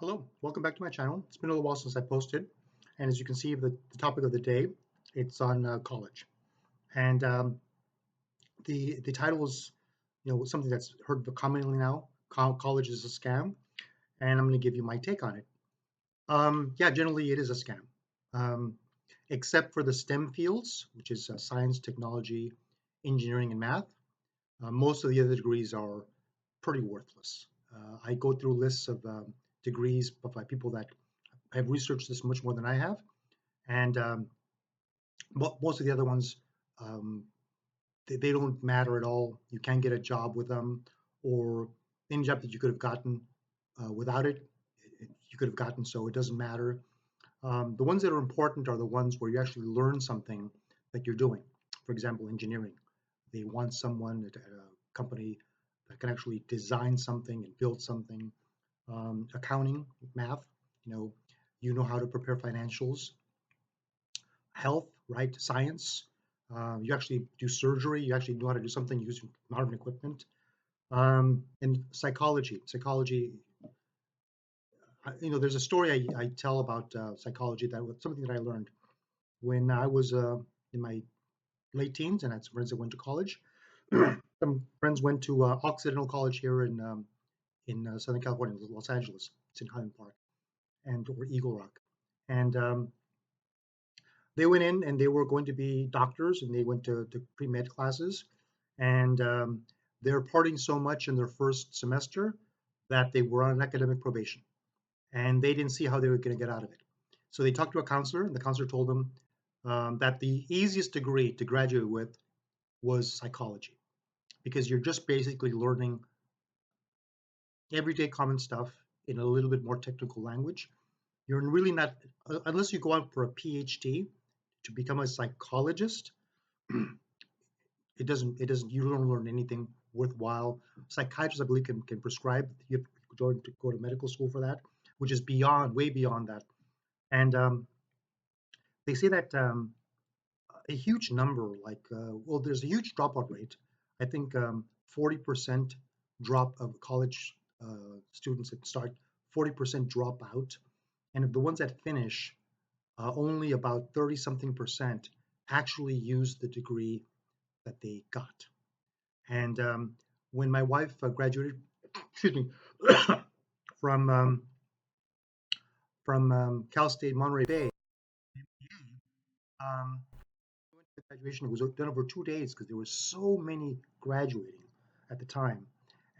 Hello, welcome back to my channel. It's been a little while since I posted, and as you can see, the topic of the day, it's on college. And the title is, something that's heard commonly now. College is a scam, and I'm going to give you my take on it. Yeah, generally it is a scam, um, except for the STEM fields, which is science, technology, engineering, and math. Most of the other degrees are pretty worthless. I go through lists of degrees by people that have researched this much more than I have, and most of the other ones, um, they don't matter at all. You can't get a job with them, or any job that you could have gotten without it, you could have gotten. So it doesn't matter. The ones that are important are the ones where you actually learn something that you're doing. For example, engineering. They want someone at a company that can actually design something and build something. Accounting, math, you know, you know how to prepare financials. Health, right? Science. You actually do surgery. You actually know how to do something using modern equipment. And psychology. Psychology. There's a story I tell about psychology that was something that I learned when I was in my late teens, and I had some friends that went to college. Some friends went to Occidental College here in Southern California, Los Angeles. It's in Highland Park and or Eagle Rock, and they went in and they were going to be doctors, and they went to pre-med classes, and they were partying so much in their first semester that they were on academic probation, and they didn't see how they were going to get out of it. So they talked to a counselor, and the counselor told them that the easiest degree to graduate with was psychology, because you're just basically learning everyday common stuff in a little bit more technical language. You're really not, unless you go out for a PhD to become a psychologist, it doesn't you don't learn anything worthwhile. Psychiatrists, I believe, can prescribe. You have to go to medical school for that, which is beyond, way beyond that. And they say that a huge number, well, there's a huge dropout rate. I think 40% drop of college students that start, 40% drop out, and of the ones that finish, only about 30 something percent actually use the degree that they got. And when my wife graduated, excuse me, from Cal State Monterey Bay, um, graduation was done over 2 days because there were so many graduating at the time,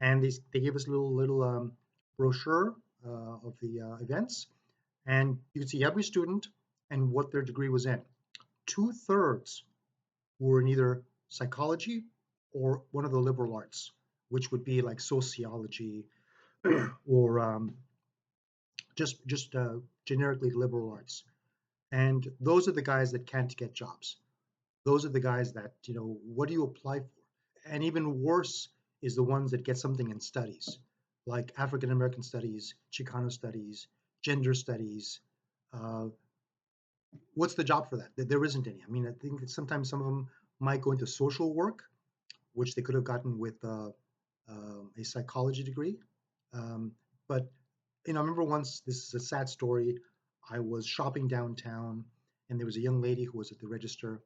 and they gave us a little brochure of the events, and you could see every student and what their degree was in. Two-thirds were in either psychology or one of the liberal arts, which would be like sociology or just generically liberal arts. And those are the guys that can't get jobs. Those are the guys that, what do you apply for? And even worse is the ones that get something in studies, like African American studies, Chicano studies, gender studies. Uh, what's the job for that? There isn't any. I mean, I think that sometimes some of them might go into social work, which they could have gotten with a psychology degree. Um, but I remember once, this is a sad story. I was shopping downtown, and there was a young lady who was at the register,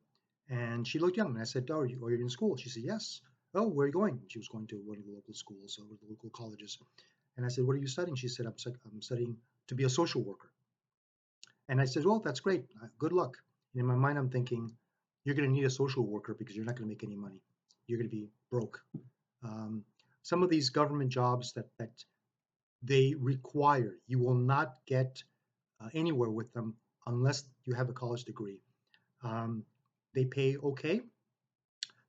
and she looked young. And I said, "Oh, are you in school?" She said, "Yes." "Oh, where are you going?" She was going to one of the local schools or the local colleges. And I said, "What are you studying?" She said, I'm studying to be a social worker." And I said, "Well, that's great. Good luck." And in my mind, I'm thinking, you're going to need a social worker because you're not going to make any money. You're going to be broke. Um, some of these government jobs that they require, you will not get anywhere with them unless you have a college degree. Um, they pay okay.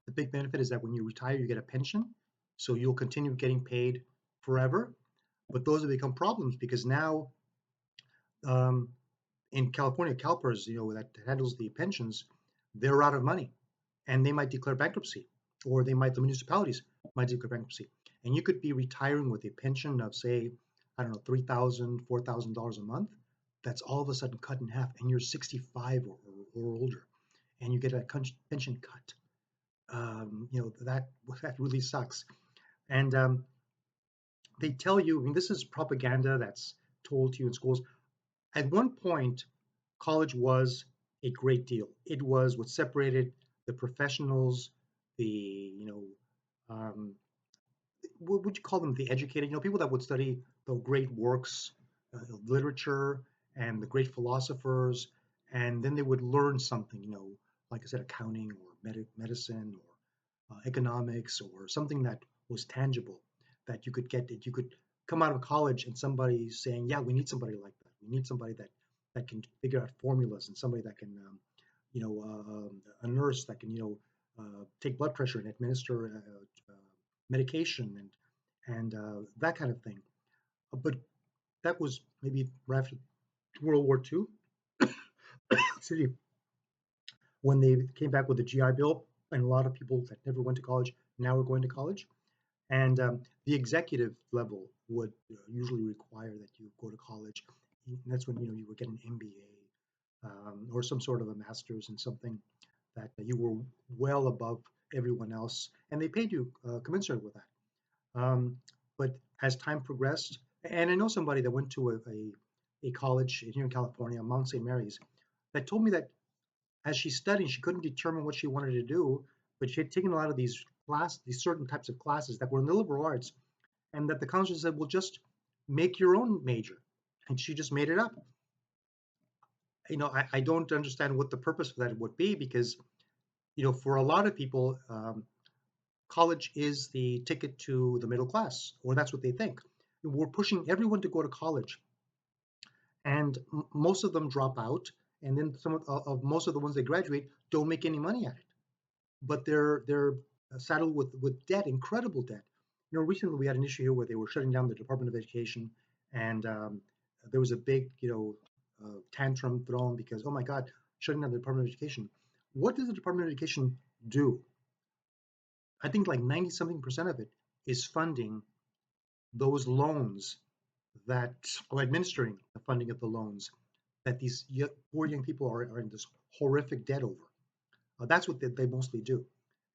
The big benefit is that when you retire, you get a pension, so you'll continue getting paid forever. But those have become problems because now, um, in California, CalPERS, that handles the pensions, they're out of money, and they might declare bankruptcy, or the municipalities might declare bankruptcy, and you could be retiring with a pension of, say, I don't know, $3,000, $4,000 a month. That's all of a sudden cut in half, and you're 65 or older, and you get a pension cut. That really sucks. And they tell you, I mean, this is propaganda that's told to you in schools. At one point, college was a great deal. It was what separated the professionals, the um, what would you call them? The educated, people that would study the great works of literature and the great philosophers, and then they would learn something, like I said, accounting or medicine or economics or something that was tangible that you could get, that you could come out of college and somebody saying, yeah, we need somebody like that. We need somebody that can figure out formulas and somebody that can, a nurse that can, take blood pressure and administer medication and that kind of thing. But that was maybe right after World War II, when they came back with the GI Bill, and a lot of people that never went to college now are going to college. And the executive level would usually require that you go to college. And that's when you would get an MBA or some sort of a master's in something that you were well above everyone else, and they paid you commensurate with that. But as time progressed, and I know somebody that went to a college here in California, Mount St. Mary's, that told me that as she studied, she couldn't determine what she wanted to do, but she had taken a lot of these certain types of classes that were in the liberal arts, and that the counselor said, "Well, just make your own major," and she just made it up. I don't understand what the purpose of that would be because, for a lot of people, college is the ticket to the middle class, or that's what they think. We're pushing everyone to go to college, and most of them drop out, and then some of most of the ones that graduate don't make any money at it. But they're saddled with debt, incredible debt. Recently we had an issue here where they were shutting down the Department of Education, and there was a big, tantrum thrown because, oh my God, shutting down the Department of Education. What does the Department of Education do? I think like 90 something percent of it is funding those loans that are administering the funding of the loans that these poor young people are in this horrific debt over. That's what they mostly do.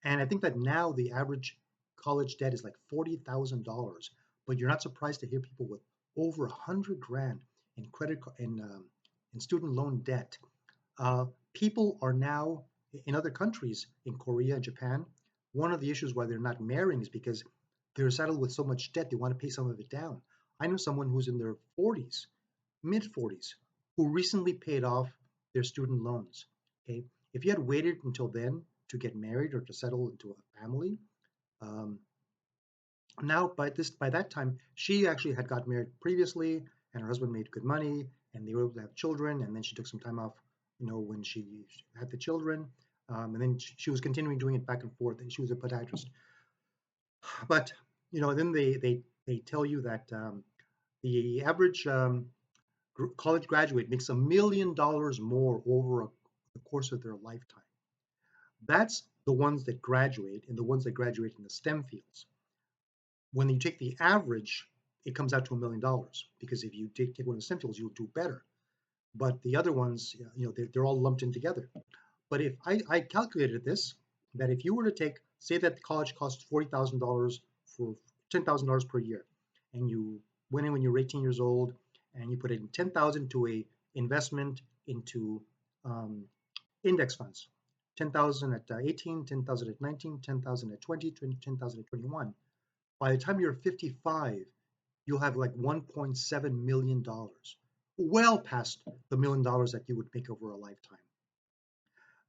And I think that now the average college debt is like $40,000, but you're not surprised to hear people with over 100 grand in in student loan debt. People are now in other countries, in Korea and Japan. One of the issues why they're not marrying is because they're saddled with so much debt, they want to pay some of it down. I know someone who's in their 40s, mid 40s, who recently paid off their student loans. Okay, if you had waited until then to get married or to settle into a family, um, now by that time she actually had got married previously, and her husband made good money, and they were able to have children. And then she took some time off, when she had the children, and then she was continuing doing it back and forth. And she was a podiatrist, but then they tell you that the average college graduate makes $1 million more over the course of their lifetime. That's the ones that graduate and the ones that graduate in the STEM fields. When you take the average, it comes out to $1 million because if you take one of the STEM fields, you'll do better. But the other ones, they're all lumped in together. But if I calculated this, that if you were to take, say that college costs $40,000 for $10,000 per year, and you went in when you were 18 years old, and you put in 10,000 to a investment into um, index funds, 10,000 at 18, 10,000 at 19, 10,000 at 20, 10,000 at 21. By the time you're 55, you'll have like $1.7 million, well past the $1 million that you would make over a lifetime.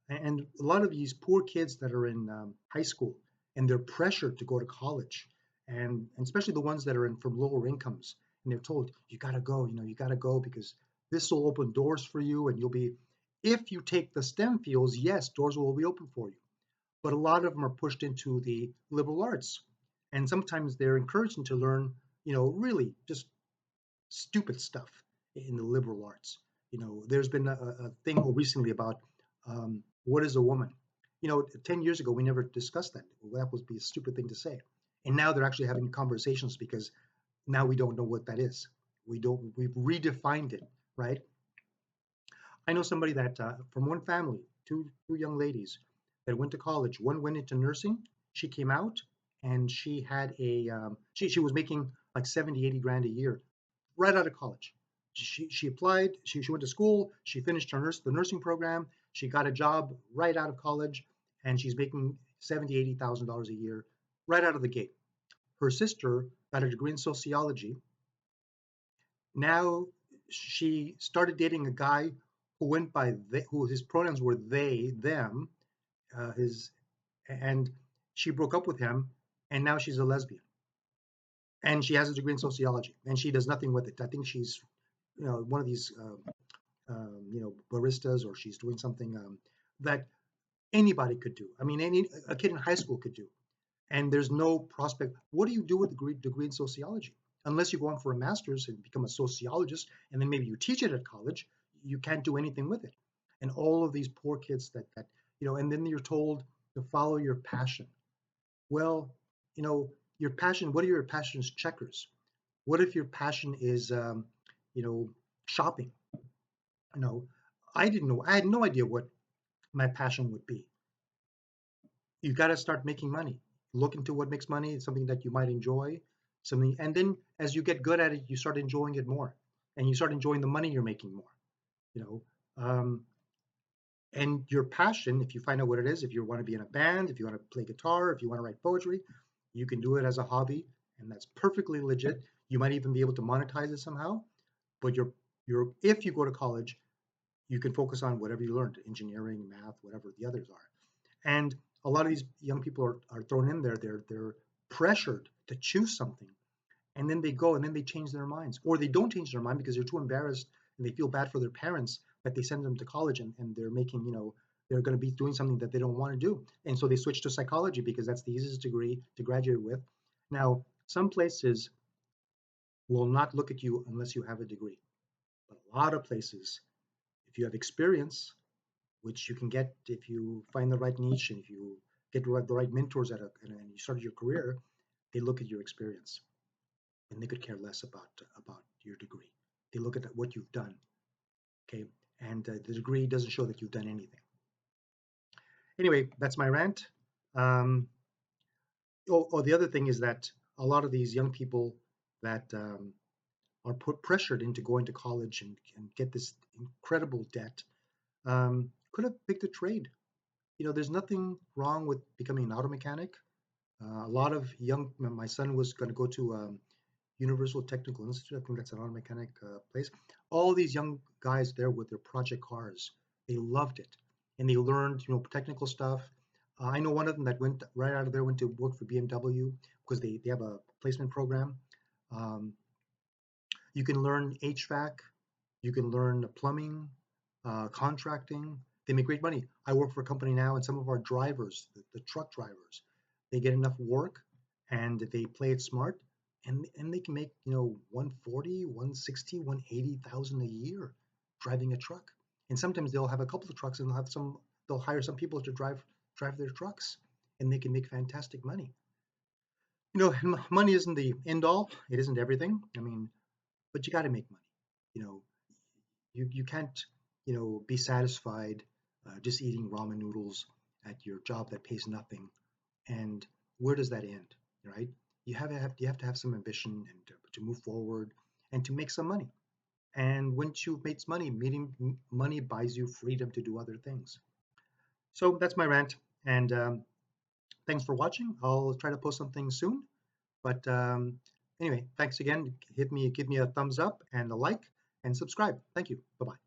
And a lot of these poor kids that are in high school and they're pressured to go to college, and especially the ones that are in from lower incomes, and they're told, you got to go, you got to go because this will open doors for you, and you'll be, if you take the STEM fields, yes, doors will be open for you. But a lot of them are pushed into the liberal arts, and sometimes they're encouraged to learn, really just stupid stuff in the liberal arts. There's been a thing recently about what is a woman. 10 years ago we never discussed that. Well, that would be a stupid thing to say, and now they're actually having conversations because now we don't know what that is. We've redefined it, right? I know somebody that from one family, two young ladies that went to college. One went into nursing. She came out and she had she was making like 70, 80 grand a year right out of college. She applied. She went to school. She finished the nursing program. She got a job right out of college, and she's making $70,000-$80,000 a year right out of the gate. Her sister got a degree in sociology. Now she started dating a guy who went by who his pronouns were they, them, his, and she broke up with him, and now she's a lesbian, and she has a degree in sociology, and she does nothing with it. I think she's, one of these, baristas, or she's doing something that anybody could do. I mean, a kid in high school could do. And there's no prospect. What do you do with a degree in sociology? Unless you go on for a master's and become a sociologist, and then maybe you teach it at college, you can't do anything with it. And all of these poor kids and then you're told to follow your passion. Well, your passion, what are your passions checkers? What if your passion is, you know, shopping? You know, I didn't know, I had no idea what my passion would be. You got to start making money. Look into what makes money. It's something that you might enjoy, something, and then as you get good at it, you start enjoying it more, and you start enjoying the money you're making more. You know, and your passion. If you find out what it is, if you want to be in a band, if you want to play guitar, if you want to write poetry, you can do it as a hobby, and that's perfectly legit. You might even be able to monetize it somehow. But if you go to college, you can focus on whatever you learned, engineering, math, whatever the others are. And a lot of these young people are thrown in there. They're pressured to choose something, and then they go and then they change their minds, or they don't change their mind because they're too embarrassed and they feel bad for their parents that they send them to college, and they're making, they're going to be doing something that they don't want to do, and so they switch to psychology because that's the easiest degree to graduate with. Now, some places will not look at you unless you have a degree, but a lot of places, if you have experience, which you can get if you find the right niche and if you get the right mentors and you start your career, they look at your experience, and they could care less about your degree. They look at what you've done, okay? And the degree doesn't show that you've done anything. Anyway, that's my rant. Um, the other thing is that a lot of these young people that are pressured into going to college and get this incredible debt could have picked a trade. There's nothing wrong with becoming an auto mechanic. A lot of my son was going to go to Universal Technical Institute. I think that's an auto mechanic place. All these young guys there with their project cars, they loved it, and they learned, technical stuff. I know one of them that went right out of there, went to work for BMW because they have a placement program. Um, you can learn HVAC, you can learn plumbing, contracting. They make great money. I work for a company now, and some of our drivers, the truck drivers, they get enough work and they play it smart, and they can make 140, 160, 180,000 a year driving a truck. And sometimes they'll have a couple of trucks, and they'll hire some people to drive their trucks, and they can make fantastic money. Money isn't the end all. It isn't everything. I mean, but you got to make money. You know, you can't be satisfied just eating ramen noodles at your job that pays nothing. And where does that end, right? You have to have some ambition and to move forward and to make some money. And once you've made money, meeting money buys you freedom to do other things. So that's my rant. And thanks for watching. I'll try to post something soon. But anyway, thanks again. Give me a thumbs up and a like and subscribe. Thank you. Bye bye.